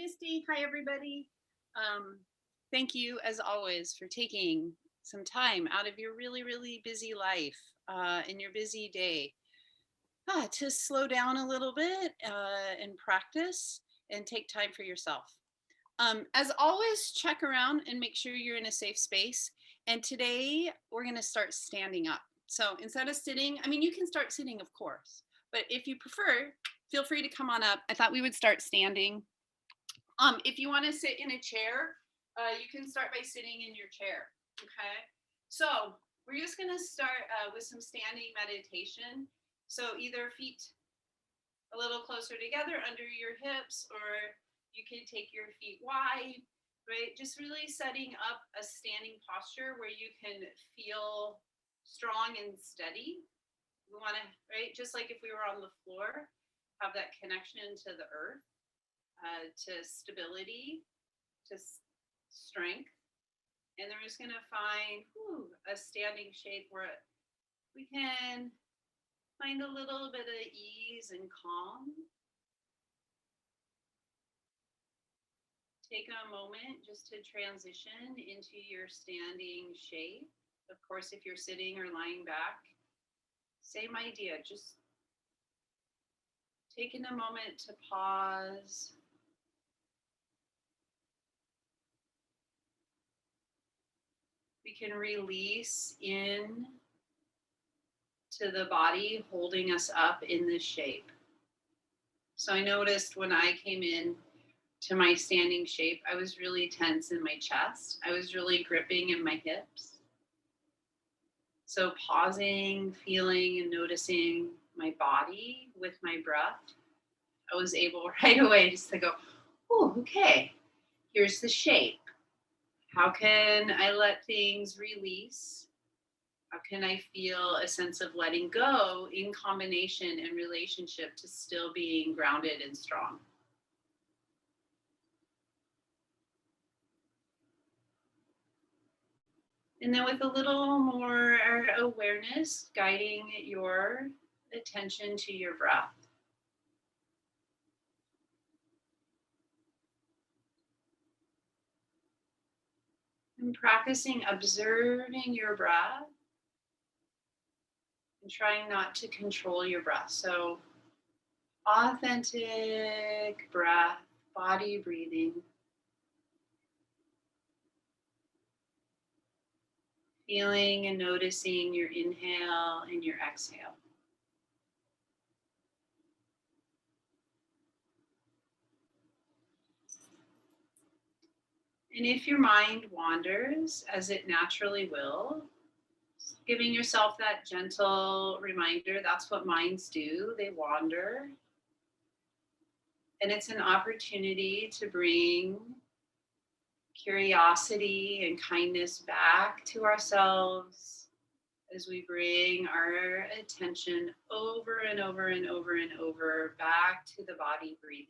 Misty. Hi, everybody. Thank you, as always, for taking some time out of your really, really busy life in your busy day to slow down a little bit and practice and take time for yourself. As always, check around and make sure you're in a safe space. And today we're going to start standing up. So instead of sitting, I mean, you can start sitting, of course, but if you prefer, feel free to come on up. I thought we would start standing. If you want to sit in a chair, you can start by sitting in your chair. Okay. So we're just going to start with some standing meditation. So either feet a little closer together under your hips, or you can take your feet wide, right? Just really setting up a standing posture where you can feel strong and steady. We want to, right? Just like if we were on the floor, have that connection to the earth, to stability, to strength. And then we're just going to find a standing shape where we can find a little bit of ease and calm. Take a moment just to transition into your standing shape. Of course, if you're sitting or lying back, same idea, just taking a moment to pause. We can release in to the body, holding us up in this shape. So I noticed when I came in to my standing shape, I was really tense in my chest. I was really gripping in my hips. So pausing, feeling, and noticing my body with my breath, I was able right away just to go, oh, okay, here's the shape. How can I let things release? How can I feel a sense of letting go in combination and relationship to still being grounded and strong? And then with a little more awareness, guiding your attention to your breath. And practicing observing your breath and trying not to control your breath. So authentic breath, body breathing. Feeling and noticing your inhale and your exhale. And if your mind wanders, as it naturally will, giving yourself that gentle reminder, that's what minds do, they wander. And it's an opportunity to bring curiosity and kindness back to ourselves as we bring our attention over and over and over and over back to the body breathing.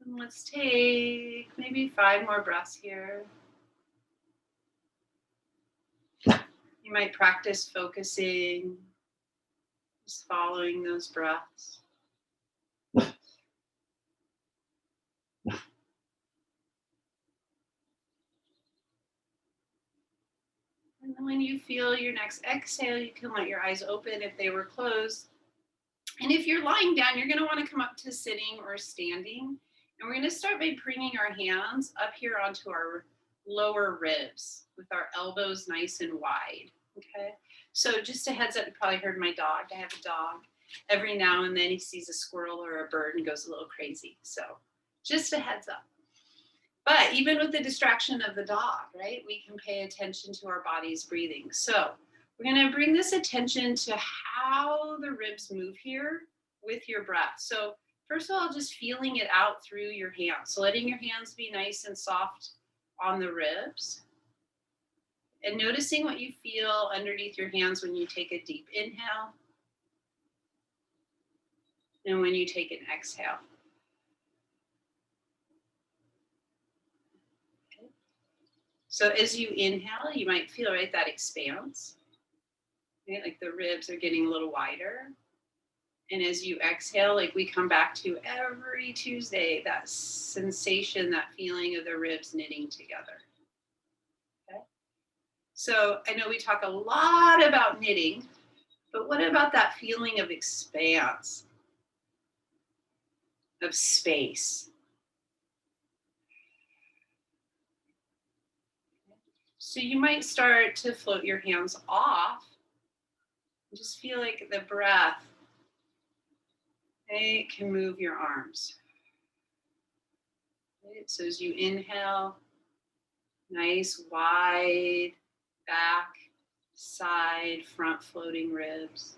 And let's take maybe 5 more breaths here. You might practice focusing, just following those breaths. And then when you feel your next exhale, you can let your eyes open if they were closed. And if you're lying down, you're going to want to come up to sitting or standing. And we're going to start by bringing our hands up here onto our lower ribs with our elbows nice and wide. Okay. So just a heads up, you probably heard my dog. I have a dog. Every now and then he sees a squirrel or a bird and goes a little crazy. So just a heads up. But even with the distraction of the dog, right, we can pay attention to our body's breathing. So we're going to bring this attention to how the ribs move here with your breath. So first of all, just feeling it out through your hands. So letting your hands be nice and soft on the ribs. And noticing what you feel underneath your hands when you take a deep inhale. And when you take an exhale. So as you inhale, you might feel, right, that expanse, right? Like the ribs are getting a little wider. And as you exhale, like we come back to every Tuesday, that sensation, that feeling of the ribs knitting together. Okay. So I know we talk a lot about knitting, but what about that feeling of expanse, of space? So you might start to float your hands off. Just feel like the breath, okay, can move your arms. Right? So as you inhale, nice wide back, side, front floating ribs.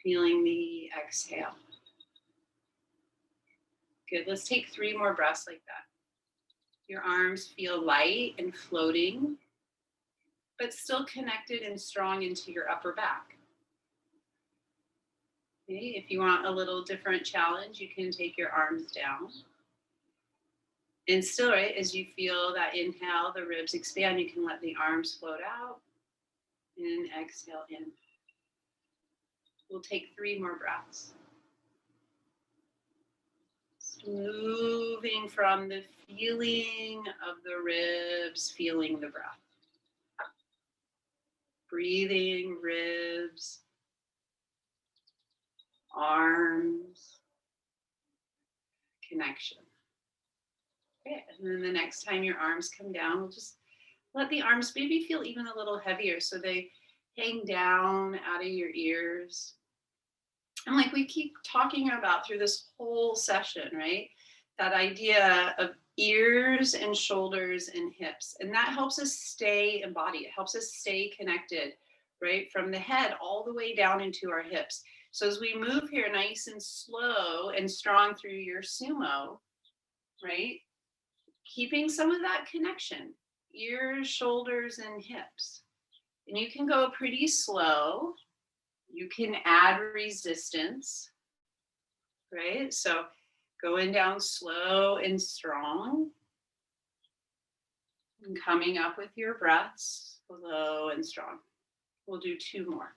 Feeling the exhale. Good. Let's take 3 more breaths like that. Your arms feel light and floating, but still connected and strong into your upper back. Okay. If you want a little different challenge, you can take your arms down. And still, right, as you feel that inhale, the ribs expand, you can let the arms float out and exhale in. We'll take 3 more breaths. Moving from the feeling of the ribs, feeling the breath. Breathing, ribs, arms, connection. Okay, and then the next time your arms come down, we'll just let the arms maybe feel even a little heavier so they hang down out of your ears. And like we keep talking about through this whole session, right? That idea of ears and shoulders and hips. And that helps us stay embodied. It helps us stay connected, right? From the head all the way down into our hips. So as we move here nice and slow and strong through your sumo, right? Keeping some of that connection, ears, shoulders, and hips. And you can go pretty slow. You can add resistance, right? So going down slow and strong. And coming up with your breaths, slow and strong. We'll do 2 more.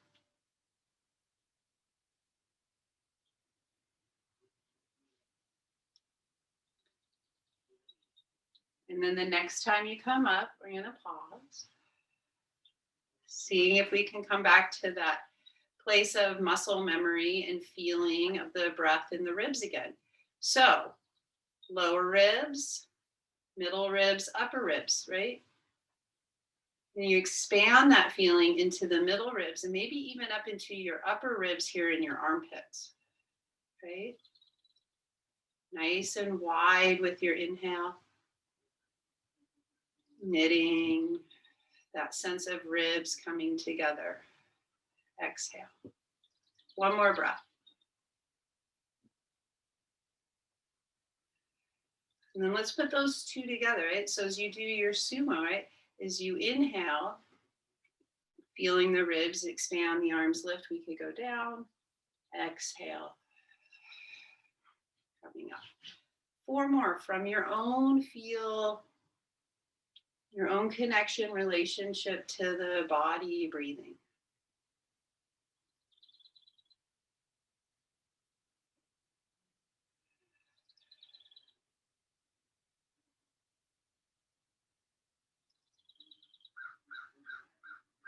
And then the next time you come up, we're going to pause. Seeing if we can come back to that place of muscle memory and feeling of the breath in the ribs again. So lower ribs, middle ribs, upper ribs, right? And you expand that feeling into the middle ribs and maybe even up into your upper ribs here in your armpits, right? Nice and wide with your inhale. Knitting, that sense of ribs coming together. Exhale. 1 more breath. And then let's put those 2 together, right? So as you do your sumo, right? As you inhale, feeling the ribs expand, the arms lift, we could go down. Exhale. Coming up. 4 more from your own feel, your own connection, relationship to the body, breathing.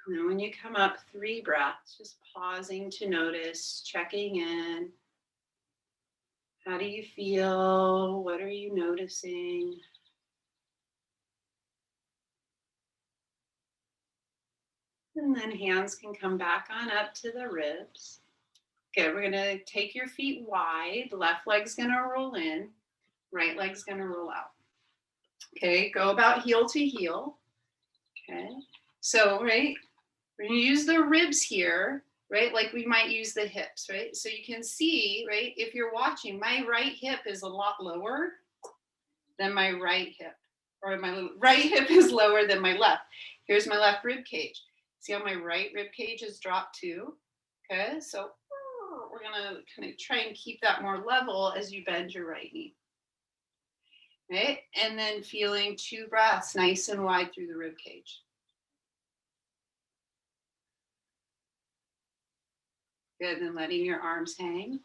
And then when you come up, 3 breaths, just pausing to notice, checking in. How do you feel? What are you noticing? And then hands can come back on up to the ribs. Good, we're gonna take your feet wide. Left leg's gonna roll in, right leg's gonna roll out. Okay, go about heel to heel. Okay, so, right, we're gonna use the ribs here, right, like we might use the hips, right? So you can see, right, if you're watching, my right hip is a lot lower than my right hip, or my right hip is lower than my left. Here's my left rib cage. See how my right rib cage is dropped too? Okay, so we're gonna kind of try and keep that more level as you bend your right knee. Okay, and then feeling 2 breaths nice and wide through the rib cage. Good, and letting your arms hang.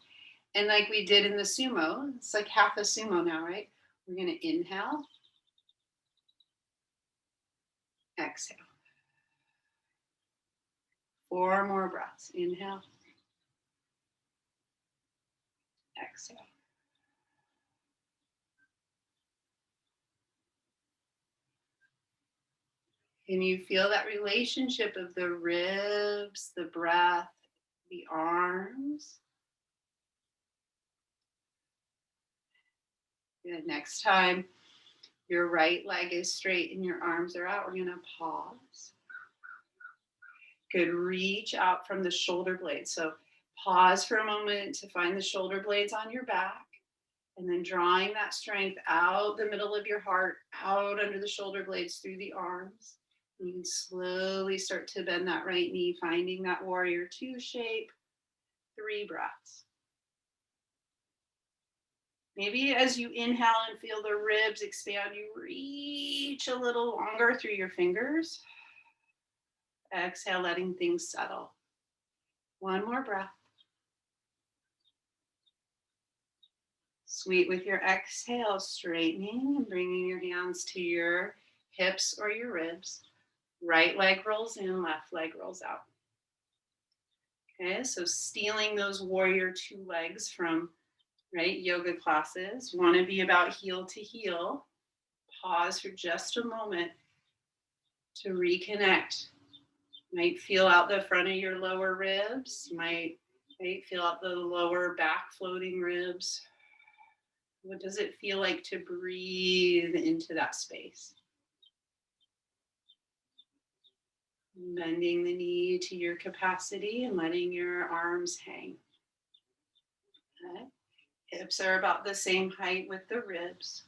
And like we did in the sumo, it's like half a sumo now, right? We're gonna inhale, exhale. 4 more breaths. Inhale, exhale. Can you feel that relationship of the ribs, the breath, the arms? Good. Next time your right leg is straight and your arms are out, we're going to pause. Good. Reach out from the shoulder blades. So pause for a moment to find the shoulder blades on your back, and then drawing that strength out the middle of your heart, out under the shoulder blades through the arms. You can slowly start to bend that right knee, finding that warrior 2 shape. 3 breaths. Maybe as you inhale and feel the ribs expand, you reach a little longer through your fingers. Exhale, letting things settle. 1 more breath. Sweet with your exhale, straightening and bringing your hands to your hips or your ribs. Right leg rolls in, left leg rolls out. Okay, so stealing those warrior 2 legs from yoga classes. You want to be about heel to heel. Pause for just a moment to reconnect. You might feel out the front of your lower ribs. You might feel out the lower back floating ribs. What does it feel like to breathe into that space? Bending the knee to your capacity and letting your arms hang. Okay. Hips are about the same height with the ribs.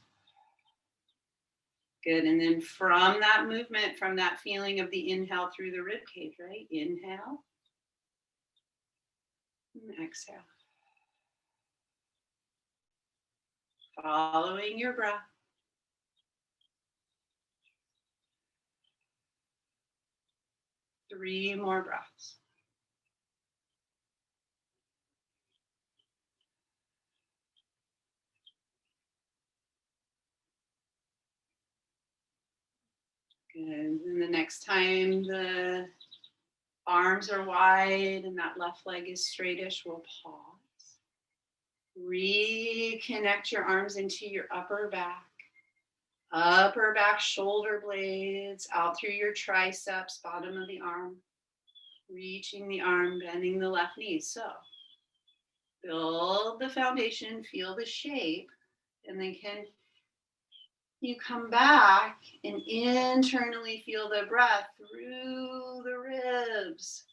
Good. And then from that movement, from that feeling of the inhale through the rib cage, right? Inhale and exhale. Following your breath. Three more breaths. Good. And the next time the arms are wide and that left leg is straightish, we'll pause. Reconnect your arms into your upper back shoulder blades out through your triceps, bottom of the arm, reaching the arm, bending the left knee. So build the foundation, feel the shape, and then can you come back and internally feel the breath through the ribs.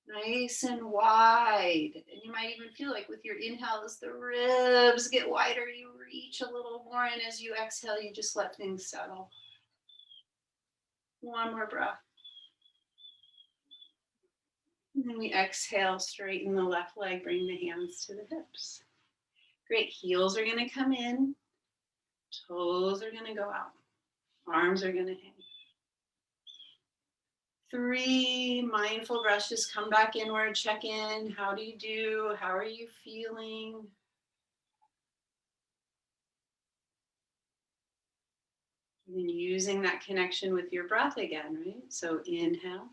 Nice and wide. And you might even feel like with your inhale, as the ribs get wider, you reach a little more. And as you exhale, you just let things settle. 1 more breath. And then we exhale, straighten the left leg, bring the hands to the hips. Great. Heels are going to come in. Toes are going to go out. Arms are going to hang. 3 mindful breaths. Just come back inward, check in. How do you do? How are you feeling? And then using that connection with your breath again, right? So inhale,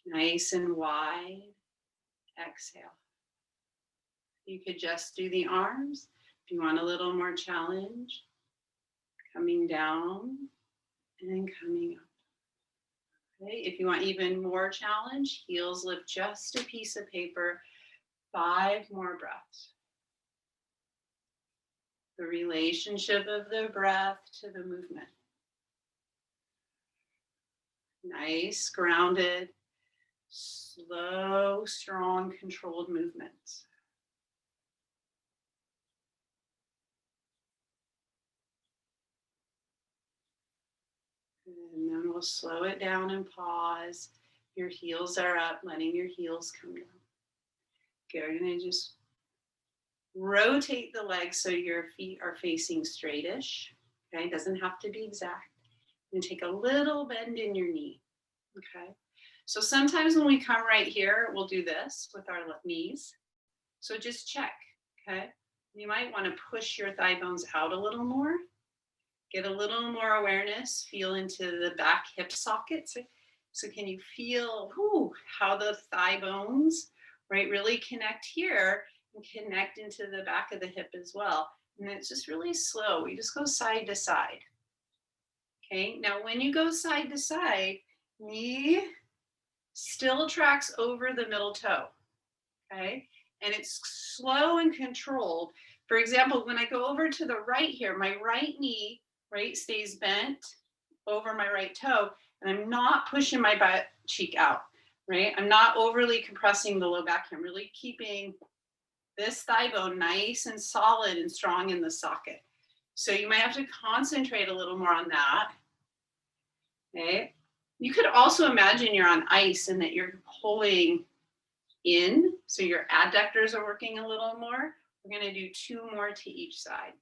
nice and wide. Exhale. You could just do the arms. If you want a little more challenge, coming down and coming up. Okay. If you want even more challenge, heels lift just a piece of paper. 5 more breaths. The relationship of the breath to the movement. Nice, grounded, slow, strong, controlled movements. And then we'll slow it down and pause. Your heels are up, letting your heels come down. Okay, we're going to just Rotate the legs so your feet are facing straightish. Okay, it doesn't have to be exact. And take a little bend in your knee. Okay, so sometimes when we come right here, we'll do this with our knees. So just check. Okay, you might want to push your thigh bones out a little more. Get a little more awareness. Feel into the back hip sockets. So can you feel how the thigh bones, right, really connect here and connect into the back of the hip as well. And it's just really slow. We just go side to side. Okay, now when you go side to side, knee still tracks over the middle toe. Okay, and it's slow and controlled. For example, when I go over to the right here, my right knee, right, stays bent over my right toe, and I'm not pushing my butt cheek out, right? I'm not overly compressing the low back here. I'm really keeping this thigh bone nice and solid and strong in the socket. So you might have to concentrate a little more on that. Okay. You could also imagine you're on ice and that you're pulling in, so your adductors are working a little more. We're going to do 2 more to each side.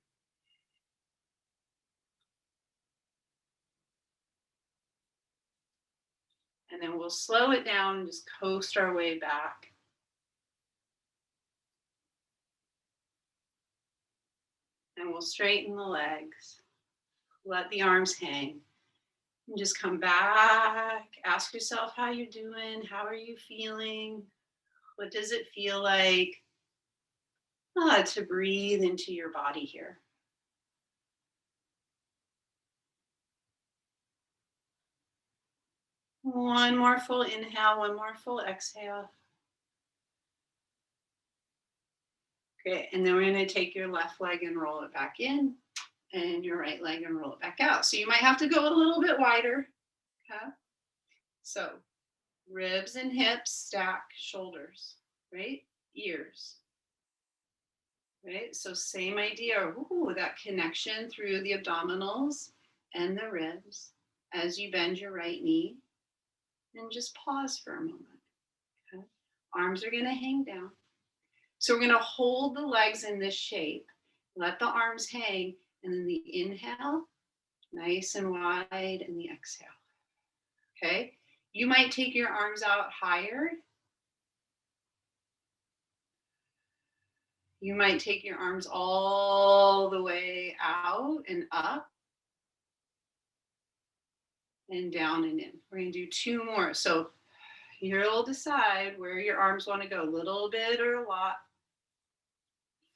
And then we'll slow it down and just coast our way back. And we'll straighten the legs. Let the arms hang. And just come back. Ask yourself how you're doing. How are you feeling? What does it feel like to breathe into your body here? One more full inhale, one more full exhale. Okay, and then we're going to take your left leg and roll it back in, and your right leg and roll it back out. So you might have to go a little bit wider. Okay? So ribs and hips stack, shoulders, right? Ears. Right? So same idea. Ooh, that connection through the abdominals and the ribs as you bend your right knee. And just pause for a moment. Okay? Arms are going to hang down. So we're going to hold the legs in this shape. Let the arms hang. And then the inhale, nice and wide, and the exhale. Okay? You might take your arms out higher. You might take your arms all the way out and up. And down and in. We're going to do 2 more. So you'll decide where your arms want to go, a little bit or a lot.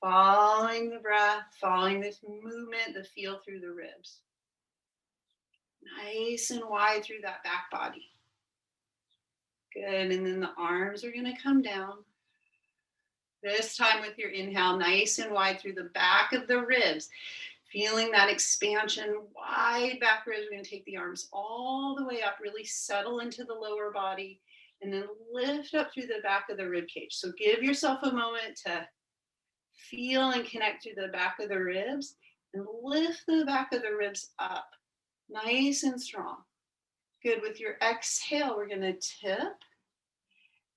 Following the breath, following this movement, the feel through the ribs. Nice and wide through that back body. Good, and then the arms are going to come down. This time with your inhale, nice and wide through the back of the ribs. Feeling that expansion, wide back ribs. We're going to take the arms all the way up, really settle into the lower body, and then lift up through the back of the rib cage. So give yourself a moment to feel and connect through the back of the ribs and lift the back of the ribs up, nice and strong. Good. With your exhale, we're going to tip,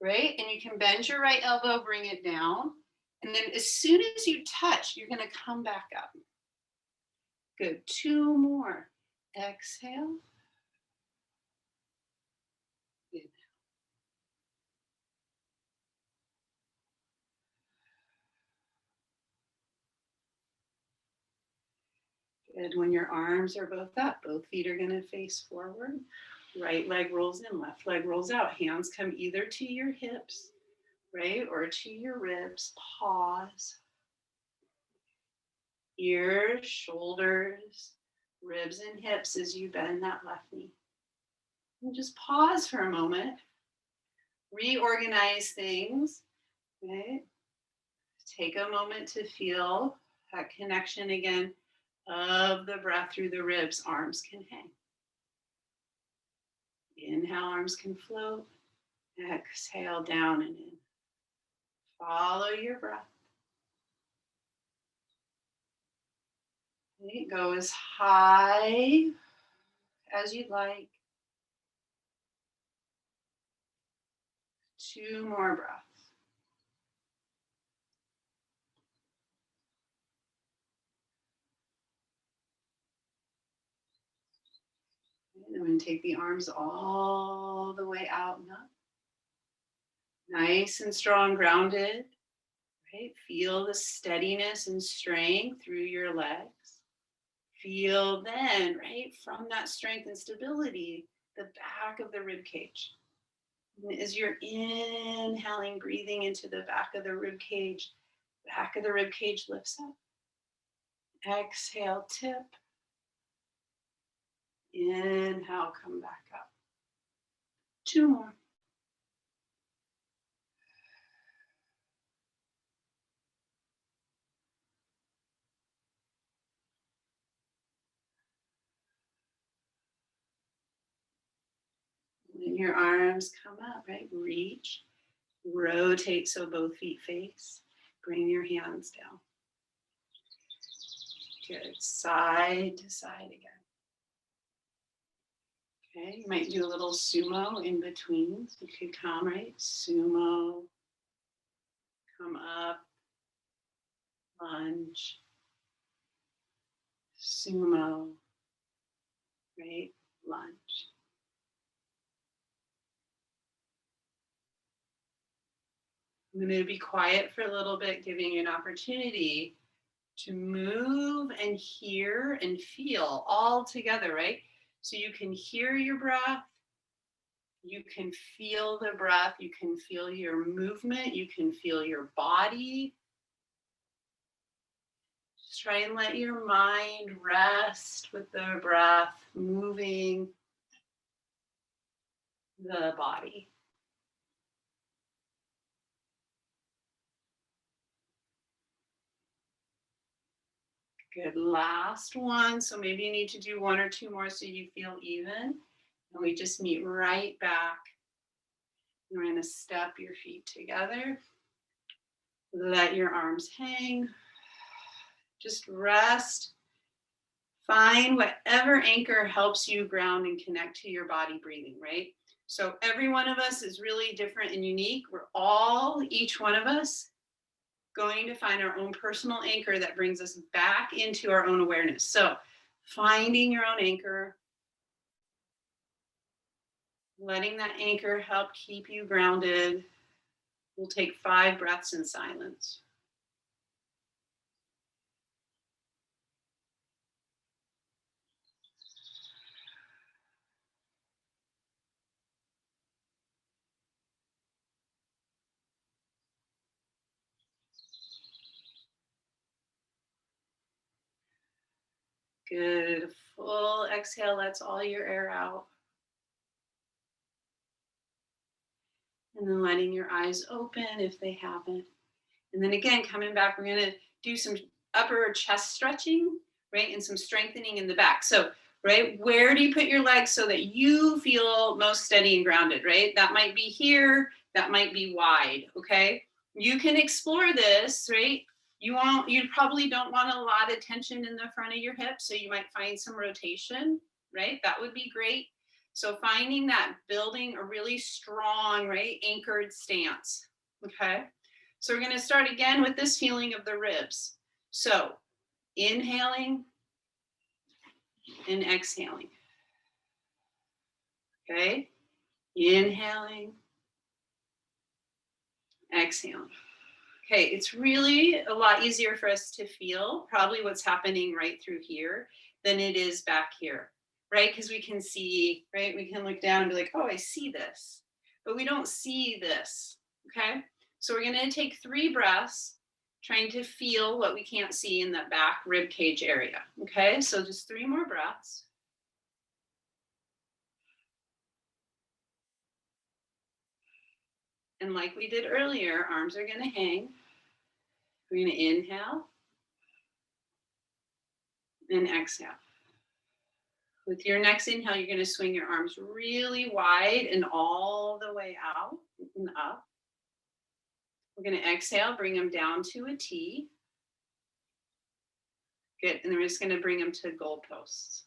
right? And you can bend your right elbow, bring it down. And then as soon as you touch, you're going to come back up. Good. 2 more. Exhale. Inhale. Good. When your arms are both up, both feet are going to face forward. Right leg rolls in, left leg rolls out. Hands come either to your hips, right, or to your ribs. Pause. Ears, shoulders, ribs, and hips as you bend that left knee. And just pause for a moment. Reorganize things, right? Take a moment to feel that connection again of the breath through the ribs. Arms can hang. Inhale, arms can float. Exhale, down and in. Follow your breath. Go as high as you'd like. 2 more breaths. And I'm going to take the arms all the way out and up. Nice and strong, grounded. Right? Feel the steadiness and strength through your legs. Feel then, right, from that strength and stability, the back of the rib cage. And as you're inhaling, breathing into the back of the rib cage lifts up. Exhale, tip. Inhale, come back up. 2 more. When your arms come up, right? Reach, rotate so both feet face. Bring your hands down. Good. Side to side again. Okay, you might do a little sumo in between. So you could come, right? Sumo, come up, lunge, sumo, right? Lunge. I'm going to be quiet for a little bit, giving you an opportunity to move and hear and feel all together, right? So you can hear your breath, you can feel the breath, you can feel your movement, you can feel your body. Just try and let your mind rest with the breath moving the body. Good, last one. So maybe you need to do 1 or 2 more so you feel even. And we just meet right back. We're going to step your feet together. Let your arms hang. Just rest. Find whatever anchor helps you ground and connect to your body breathing, right? So every one of us is really different and unique. We're all, each one of us, going to find our own personal anchor that brings us back into our own awareness. So finding your own anchor, letting that anchor help keep you grounded. We'll take 5 breaths in silence. Good. Full exhale lets all your air out. And then letting your eyes open if they haven't. And then again, coming back, we're going to do some upper chest stretching, right? And some strengthening in the back. So, right, where do you put your legs so that you feel most steady and grounded, right? That might be here, that might be wide, okay? You can explore this, right? You probably don't want a lot of tension in the front of your hips, so you might find some rotation, right? That would be great. So finding that, building a really strong, right, anchored stance, okay? So we're going to start again with this feeling of the ribs. So inhaling and exhaling. Okay, inhaling, exhaling. Okay, it's really a lot easier for us to feel probably what's happening right through here than it is back here, right? Because we can see, right? We can look down and be like, oh, I see this, but we don't see this, okay? So we're gonna take 3 breaths, trying to feel what we can't see in that back rib cage area, okay? So just 3 more breaths. And like we did earlier, arms are gonna hang. We're gonna inhale and exhale. With your next inhale, you're going to swing your arms really wide and all the way out and up. We're going to exhale, bring them down to a T. Good. And then we're just going to bring them to goalposts.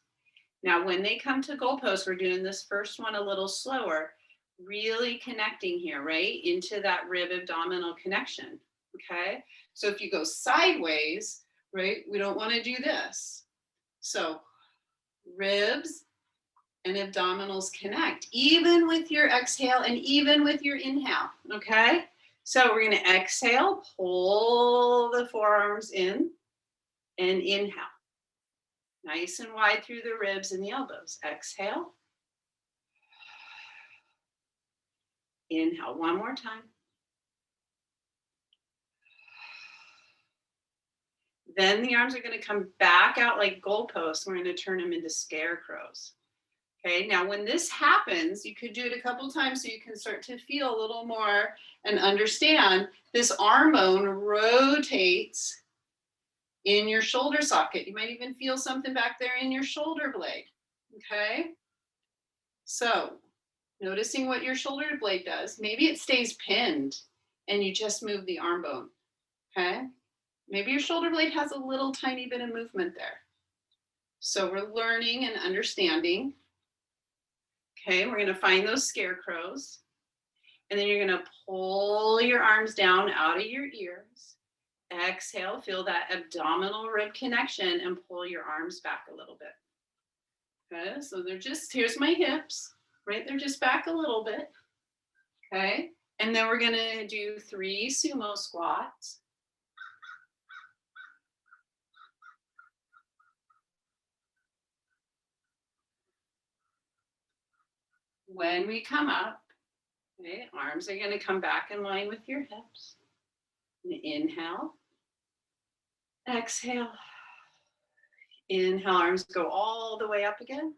Now, when they come to goalposts, we're doing this first one a little slower, really connecting here, right? Into that rib abdominal connection. Okay. So if you go sideways, right, we don't want to do this. So ribs, and abdominals connect, even with your exhale and even with your inhale, okay? So we're gonna exhale, pull the forearms in, and inhale. Nice and wide through the ribs and the elbows. Exhale. Inhale, one more time. Then the arms are gonna come back out like goalposts. We're gonna turn them into scarecrows. Okay, now when this happens, you could do it a couple times so you can start to feel a little more and understand this arm bone rotates in your shoulder socket. You might even feel something back there in your shoulder blade, okay? So noticing what your shoulder blade does. Maybe it stays pinned and you just move the arm bone, okay? Maybe your shoulder blade has a little tiny bit of movement there. So we're learning and understanding. Okay, we're gonna find those scarecrows. And then you're gonna pull your arms down out of your ears. Exhale, feel that abdominal rib connection and pull your arms back a little bit. Okay, so they're just, here's my hips, right? They're just back a little bit. Okay, and then we're gonna do 3 sumo squats. When we come up, okay, arms are gonna come back in line with your hips. Inhale, exhale. Inhale, arms go all the way up again.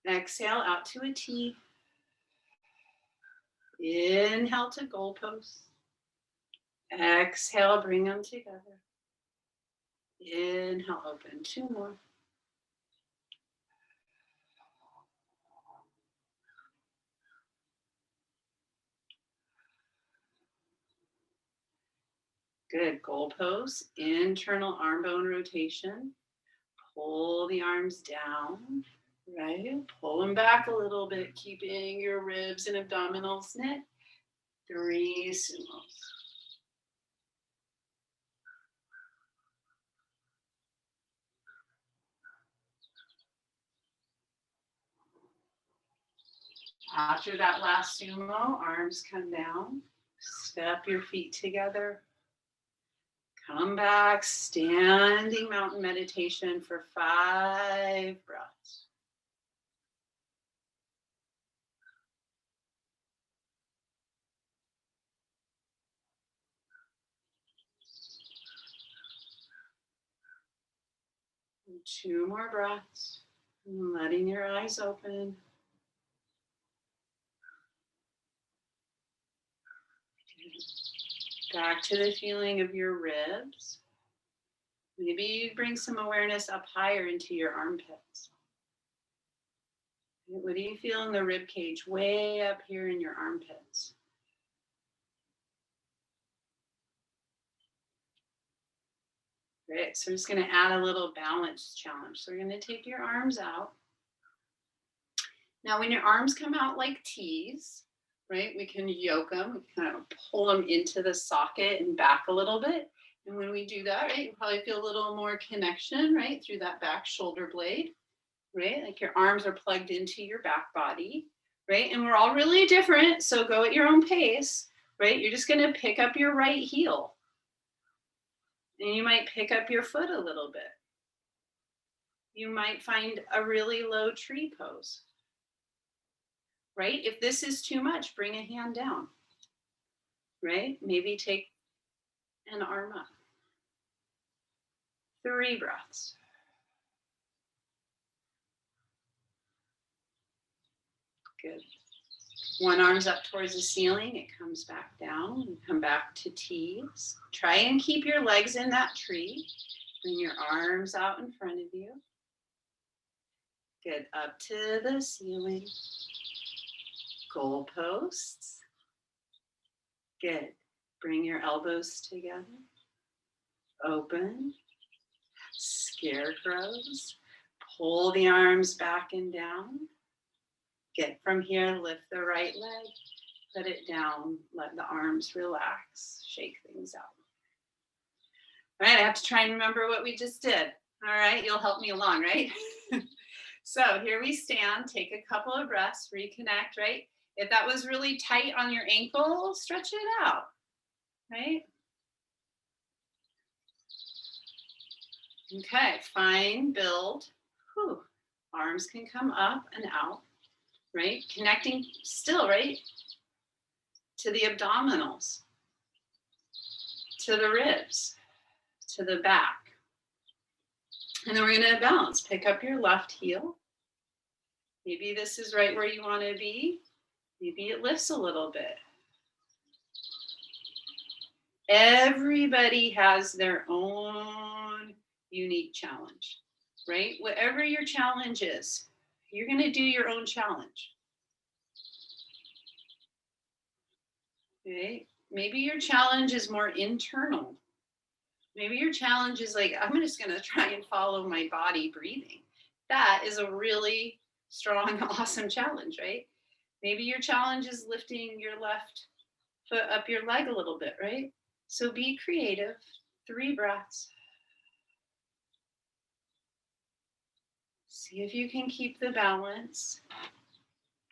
Exhale, out to a T. Inhale to goalposts. Exhale, bring them together. Inhale, open. 2 more. Good. Goalposts, internal arm bone rotation. Pull the arms down, right? Pull them back a little bit, keeping your ribs and abdominals knit. 3 sumos. After that last sumo, arms come down. Step your feet together. Come back, standing mountain meditation for 5 breaths. And 2 more breaths, letting your eyes open. Back to the feeling of your ribs. Maybe you bring some awareness up higher into your armpits. What do you feel in the rib cage way up here in your armpits? Great, so we're just gonna add a little balance challenge. So we're gonna take your arms out. Now when your arms come out like T's, right, we can yoke them, we can kind of pull them into the socket and back a little bit. And when we do that, right, you probably feel a little more connection, right, through that back shoulder blade, right? Like your arms are plugged into your back body, right? And we're all really different, so go at your own pace, right? You're just gonna pick up your right heel. And you might pick up your foot a little bit. You might find a really low tree pose, right? If this is too much, bring a hand down, right? Maybe take an arm up. 3 breaths. Good. One arm's up towards the ceiling, it comes back down, and come back to T's. Try and keep your legs in that tree. Bring your arms out in front of you. Good, up to the ceiling. Goalposts. Good. Bring your elbows together. Open. Scarecrows. Pull the arms back and down. Get from here, lift the right leg, put it down, let the arms relax, shake things out. All right, I have to try and remember what we just did. All right, you'll help me along, right? So here we stand, take a couple of breaths, reconnect, right? If that was really tight on your ankle, stretch it out, right? Okay, fine, build. Whew. Arms can come up and out, right? Connecting still, right? To the abdominals, to the ribs, to the back. And then we're gonna balance. Pick up your left heel. Maybe this is right where you wanna be. Maybe it lifts a little bit. Everybody has their own unique challenge, right? Whatever your challenge is, you're gonna do your own challenge. Okay? Maybe your challenge is more internal. Maybe your challenge is like, I'm just gonna try and follow my body breathing. That is a really strong, awesome challenge, right? Maybe your challenge is lifting your left foot up your leg a little bit, right? So be creative. 3 breaths. See if you can keep the balance.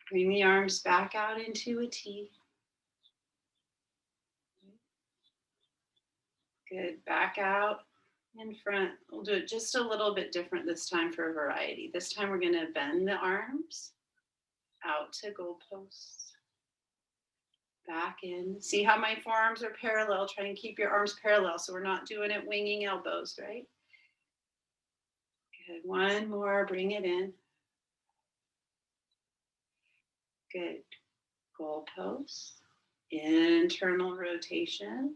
Bring the arms back out into a T. Good. Back out in front. We'll do it just a little bit different this time for variety. This time we're going to bend the arms out to goalposts. Back in. See how my forearms are parallel? Try and keep your arms parallel so we're not doing it winging elbows, right? Good. One more. Bring it in. Good. Goalposts. Internal rotation.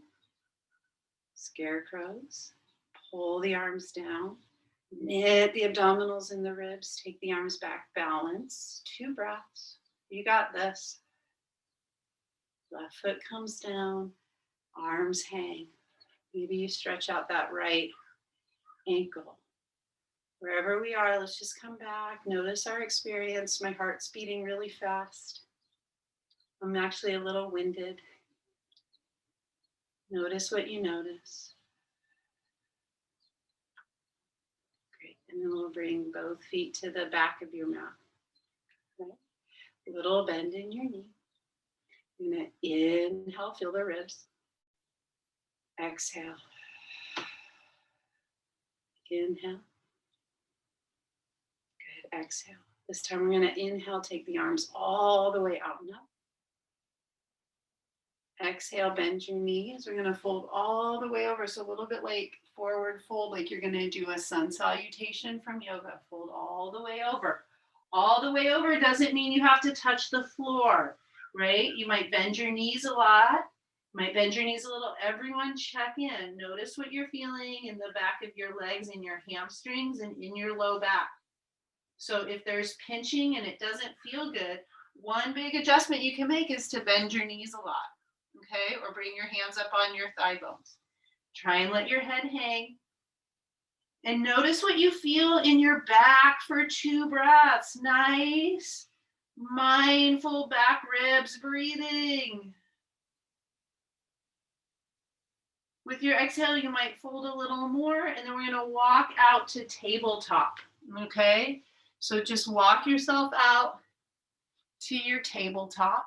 Scarecrows. Pull the arms down. Knit the abdominals and the ribs. Take the arms back. Balance. 2 breaths. You got this. Left foot comes down. Arms hang. Maybe you stretch out that right ankle. Wherever we are, let's just come back. Notice our experience. My heart's beating really fast. I'm actually a little winded. Notice what you notice. Great. And then we'll bring both feet to the back of your mat. Right? A little bend in your knee. You're going to inhale, feel the ribs. Exhale. Inhale. Good. Exhale. This time we're going to inhale, take the arms all the way out and up. Exhale, bend your knees. We're going to fold all the way over. So a little bit like forward fold, like you're going to do a sun salutation from yoga. Fold all the way over. All the way over doesn't mean you have to touch the floor, right? You might bend your knees a lot. Might bend your knees a little. Everyone check in. Notice what you're feeling in the back of your legs, in your hamstrings, and in your low back. So if there's pinching and it doesn't feel good, one big adjustment you can make is to bend your knees a lot. Okay, or bring your hands up on your thigh bones. Try and let your head hang. And notice what you feel in your back for 2 breaths. Nice, mindful back ribs breathing. With your exhale, you might fold a little more, and then we're going to walk out to tabletop. Okay, so just walk yourself out to your tabletop.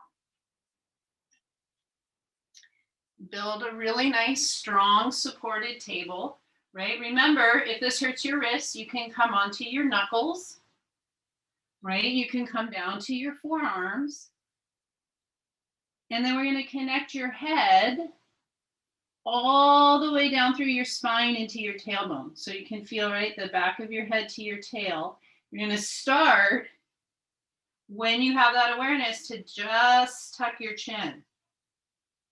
Build a really nice, strong, supported table, right? Remember, if this hurts your wrists, you can come onto your knuckles, right? You can come down to your forearms. And then we're going to connect your head all the way down through your spine into your tailbone. So you can feel, right, the back of your head to your tail. You're going to start, when you have that awareness, to just tuck your chin.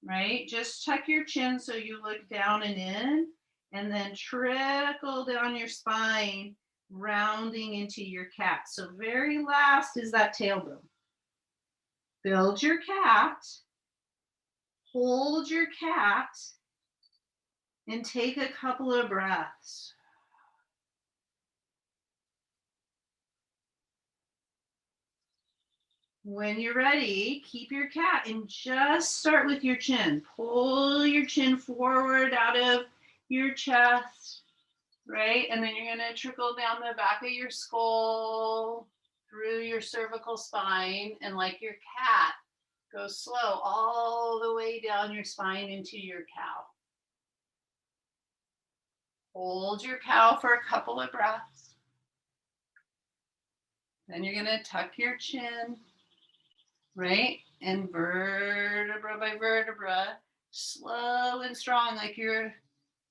Right? Just tuck your chin so you look down and in, and then trickle down your spine, rounding into your cat. So very last is that tailbone. Build your cat, hold your cat, and take a couple of breaths. When you're ready, keep your cat and just start with your chin. Pull your chin forward out of your chest. right? And then you're gonna trickle down the back of your skull, through your cervical spine, and like your cat, go slow all the way down your spine into your cow. Hold your cow for a couple of breaths. Then you're gonna tuck your chin, right? And vertebra by vertebra, slow and strong, like your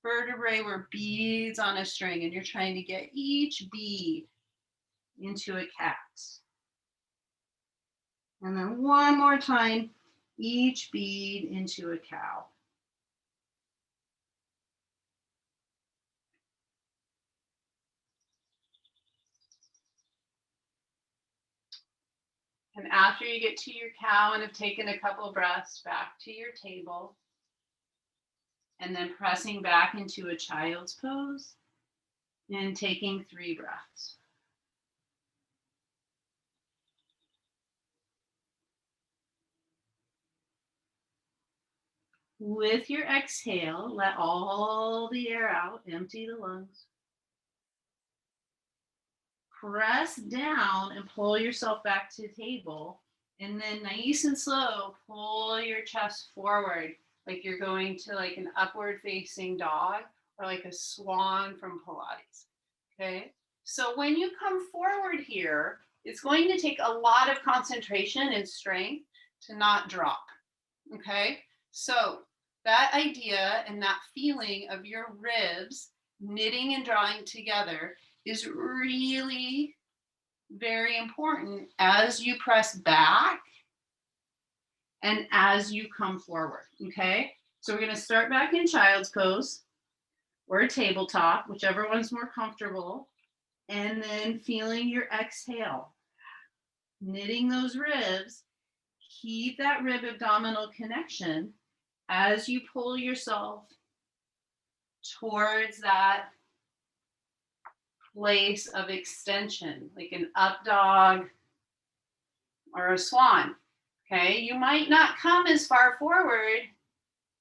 vertebrae were beads on a string, and you're trying to get each bead into a cat. And then one more time, each bead into a cow. And after you get to your cow and have taken a couple breaths, back to your table. And then pressing back into a child's pose and taking 3 breaths. With your exhale, let all the air out, empty the lungs. Press down and pull yourself back to the table. And then nice and slow, pull your chest forward like you're going to like an upward facing dog or like a swan from Pilates. Okay. So when you come forward here, it's going to take a lot of concentration and strength to not drop. Okay. So that idea and that feeling of your ribs knitting and drawing together is really very important as you press back and as you come forward, okay? So we're gonna start back in child's pose or tabletop, whichever one's more comfortable, and then feeling your exhale, knitting those ribs, keep that rib abdominal connection as you pull yourself towards that place of extension, like an up dog or a swan. Okay, you might not come as far forward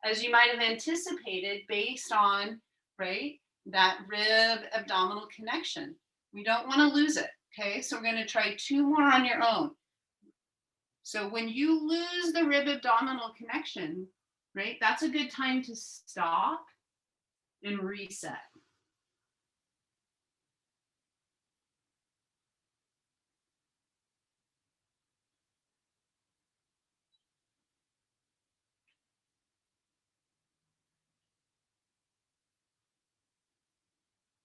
as you might have anticipated based on, right, that rib abdominal connection. We don't want to lose it. Okay, so we're going to try 2 more on your own. So when you lose the rib abdominal connection, right, that's a good time to stop and reset.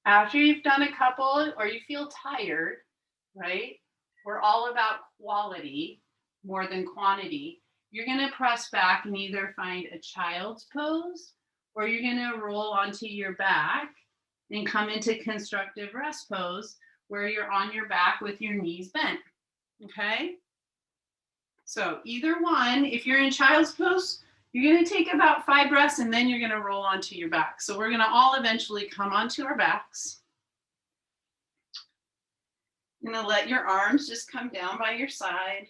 After you've done a couple or you feel tired, right? We're all about quality more than quantity. You're going to press back and either find a child's pose or you're going to roll onto your back and come into constructive rest pose where you're on your back with your knees bent. Okay? So either one, if you're in child's pose, you're going to take about 5 breaths and then you're going to roll onto your back. So we're going to all eventually come onto our backs. You're going to let your arms just come down by your side.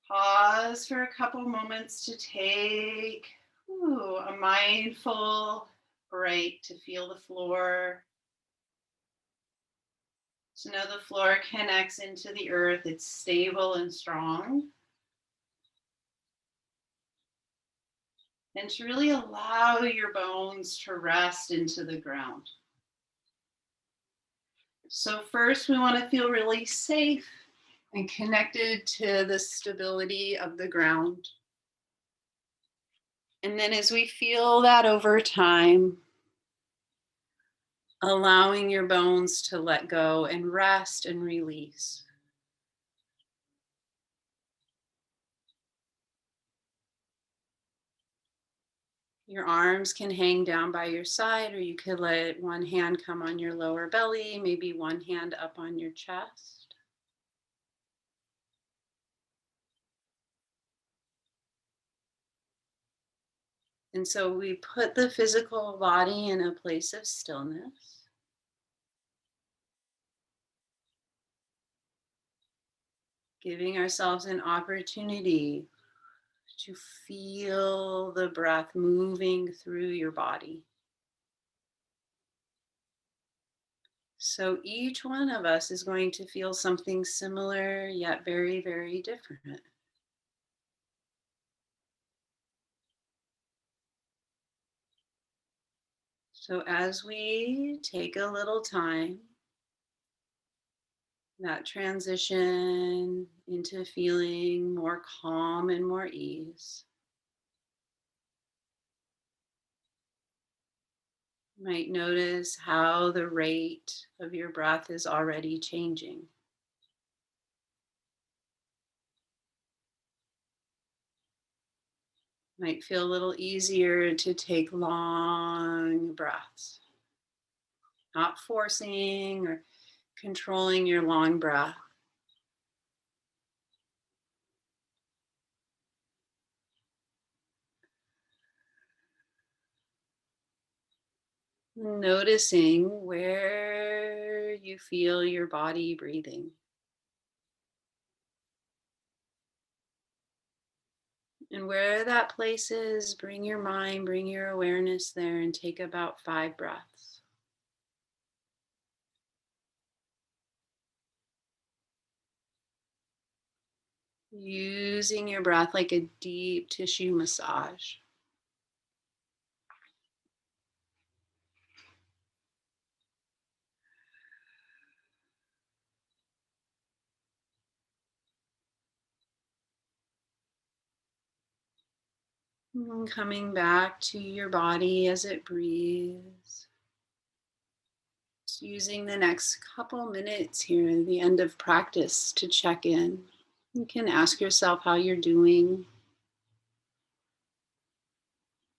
Pause for a couple moments to take a mindful break to feel the floor. To know the floor connects into the earth, it's stable and strong. And to really allow your bones to rest into the ground. So first we want to feel really safe and connected to the stability of the ground. And then as we feel that over time, allowing your bones to let go and rest and release. Your arms can hang down by your side, or you could let one hand come on your lower belly, maybe one hand up on your chest. And so we put the physical body in a place of stillness. Giving ourselves an opportunity to feel the breath moving through your body. So each one of us is going to feel something similar, yet very, very different. So as we take a little time, that transition into feeling more calm and more ease, you might notice how the rate of your breath is already changing. Might feel a little easier to take long breaths, not forcing or controlling your long breath. Noticing where you feel your body breathing. And where that place is, bring your mind, bring your awareness there, and take about 5 breaths. Using your breath like a deep tissue massage. And coming back to your body as it breathes. Just using the next couple minutes here at the end of practice to check in. You can ask yourself how you're doing.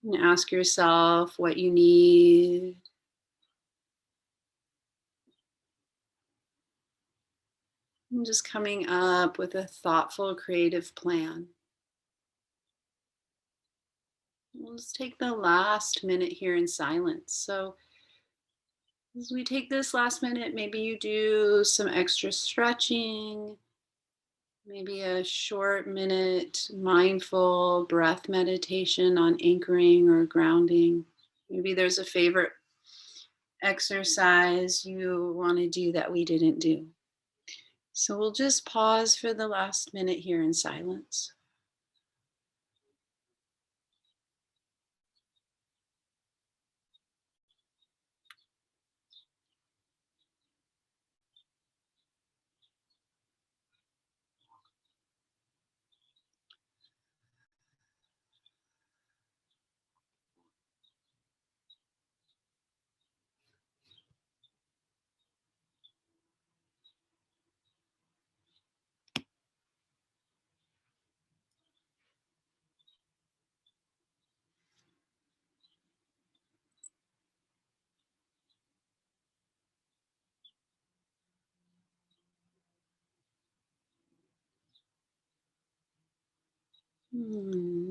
And ask yourself what you need. And just coming up with a thoughtful, creative plan. We'll just take the last minute here in silence. So, as we take this last minute, maybe you do some extra stretching, maybe a short minute mindful breath meditation on anchoring or grounding. Maybe there's a favorite exercise you want to do that we didn't do. So we'll just pause for the last minute here in silence.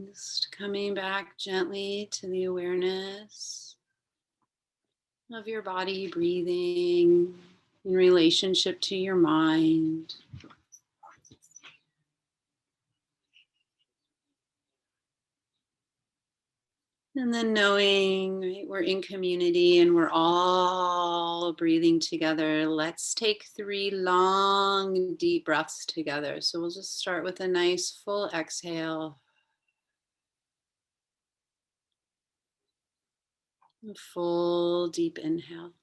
Just coming back gently to the awareness of your body breathing in relationship to your mind. And then knowing, right, we're in community and we're all breathing together. Let's take 3 long, deep breaths together. So we'll just start with a nice full exhale, a full deep inhale.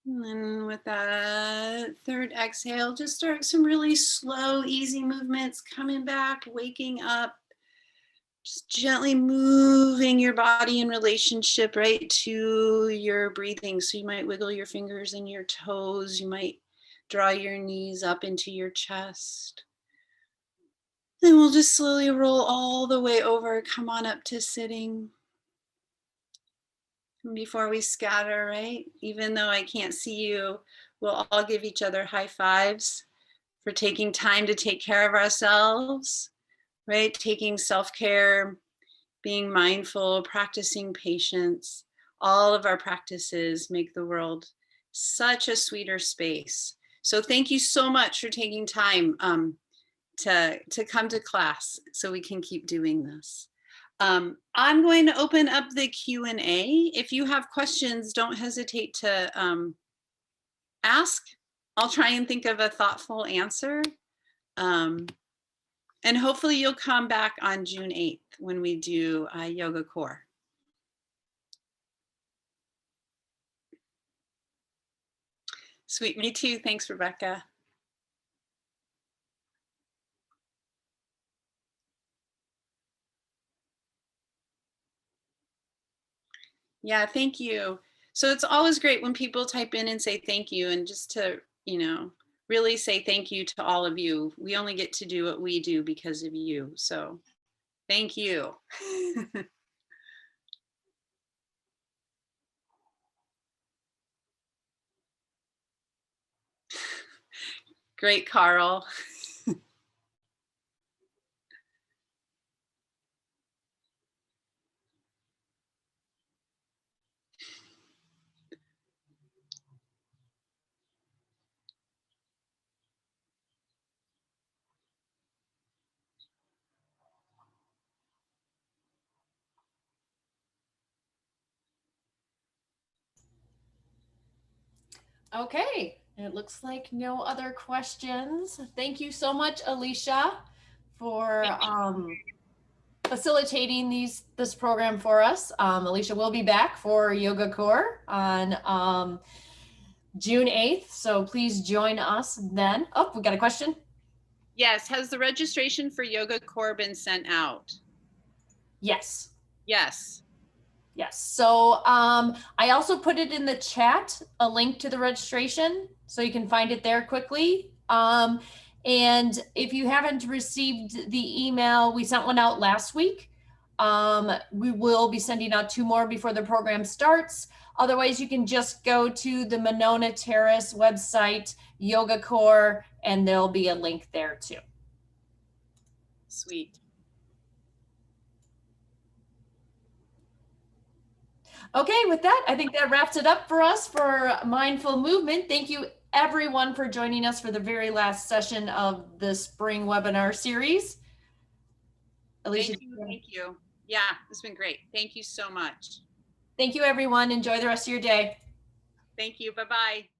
And then with that third exhale, just start some really slow, easy movements, coming back, waking up, just gently moving your body in relationship right to your breathing. So you might wiggle your fingers and your toes. You might draw your knees up into your chest. Then we'll just slowly roll all the way over. Come on up to sitting. And before we scatter, right? Even though I can't see you, we'll all give each other high fives for taking time to take care of ourselves, right? Taking self-care, being mindful, practicing patience. All of our practices make the world such a sweeter space. So thank you so much for taking time to come to class so we can keep doing this. I'm going to open up the Q&A. If you have questions, don't hesitate to ask. I'll try and think of a thoughtful answer. And hopefully you'll come back on June 8th when we do Yoga Core. Sweet, me too. Thanks, Rebecca. Yeah, thank you. So it's always great when people type in and say thank you, and just to, really say thank you to all of you. We only get to do what we do because of you. So thank you. Great, Carl. Okay, it looks like no other questions. Thank you so much, Alicia, for facilitating this program for us. Alicia will be back for Yoga Core on June 8th, so please join us then. Oh, we got a question? Yes, has the registration for Yoga Core been sent out? Yes. Yes. Yes. So I also put it in the chat, a link to the registration, so you can find it there quickly. And if you haven't received the email, we sent one out last week. We will be sending out 2 more before the program starts. Otherwise, you can just go to the Monona Terrace website, Yoga Core, and there'll be a link there too. Sweet. Okay, with that, I think that wraps it up for us for Mindful Movement. Thank you everyone for joining us for the very last session of the spring webinar series. Alicia, Thank you. Yeah, it's been great. Thank you so much. Thank you, everyone. Enjoy the rest of your day. Thank you. Bye-bye.